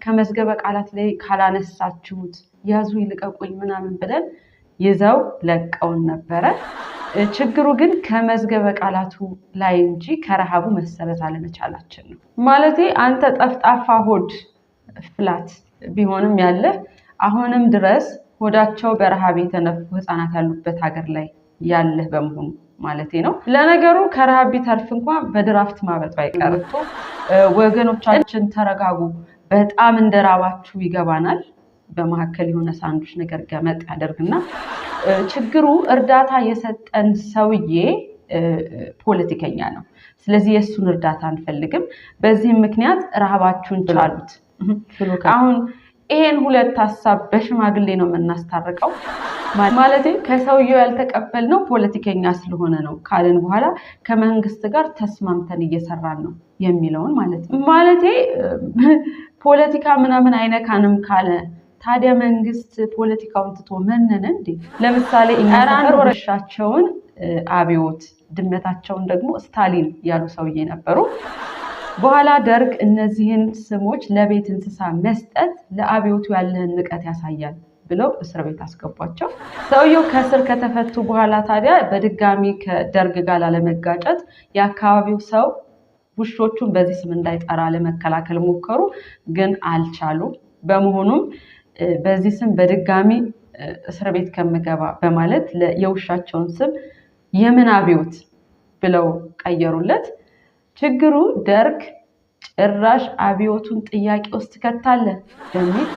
ከመዝገበ ቃላት ላይ ካላነሳችሁት ያዙ ይልቀቁኝ ምናምን ብለን ይዘው ለቀውን ነበረ። ችግሩ ግን ከመዝገበ ቃላቱ ላይ እንጂ ከረሃቡ መሰረት አለመቻላችን ነው። ማለቴ አንተ ጠፍጣፋ ሆድ ፍላት ቢሆንም ያለ አሁንም ድረስ ሆዳቸው በረሃብ የተነፉ ህፃናት ያሉበት ሀገር ላይ ያለህ በመሆኑ ማለቴ ነው። ለነገሩ ከረሃብ ቢተርፍ እንኳን በድራፍት ማበጥ ባይቀርቶ ወገኖቻችን ተረጋጉ፣ በጣም እንደራባችሁ ይገባናል። በመሐከል የሆነ ሳንዱች ነገር ገመጥ ያደርግና ችግሩ እርዳታ የሰጠን ሰውዬ ፖለቲከኛ ነው። ስለዚህ የሱን እርዳታ አንፈልግም። በዚህም ምክንያት ረሃባችሁን ቻሉት። አሁን ይሄን ሁለት ሐሳብ በሽማግሌ ነው የምናስታርቀው። ማለቴ ከሰውየው ያልተቀበልነው ፖለቲከኛ ስለሆነ ነው ካልን በኋላ ከመንግስት ጋር ተስማምተን እየሰራን ነው የሚለውን ማለት ነው። ማለቴ ፖለቲካ ምናምን አይነካንም ካለ ታዲያ መንግስት ፖለቲካውን ትቶ መነነ እንዴ? ለምሳሌ ኢራን ወረሻቸውን አብዮት ድመታቸውን ደግሞ ስታሊን ያሉ ሰውዬ ነበሩ። በኋላ ደርግ እነዚህን ስሞች ለቤት እንስሳ መስጠት ለአብዮቱ ያለህን ንቀት ያሳያል ብለው እስር ቤት አስገቧቸው። ሰውየው ከእስር ከተፈቱ በኋላ ታዲያ በድጋሚ ከደርግ ጋር ላለመጋጨት የአካባቢው ሰው ውሾቹን በዚህ ስም እንዳይጠራ ለመከላከል ሞከሩ፣ ግን አልቻሉም። በመሆኑም በዚህ ስም በድጋሚ እስር ቤት ከምገባ በማለት የውሻቸውን ስም የምን አብዮት ብለው ቀየሩለት። ችግሩ ደርግ ጭራሽ አብዮቱን ጥያቄ ውስጥ ከታለ በሚል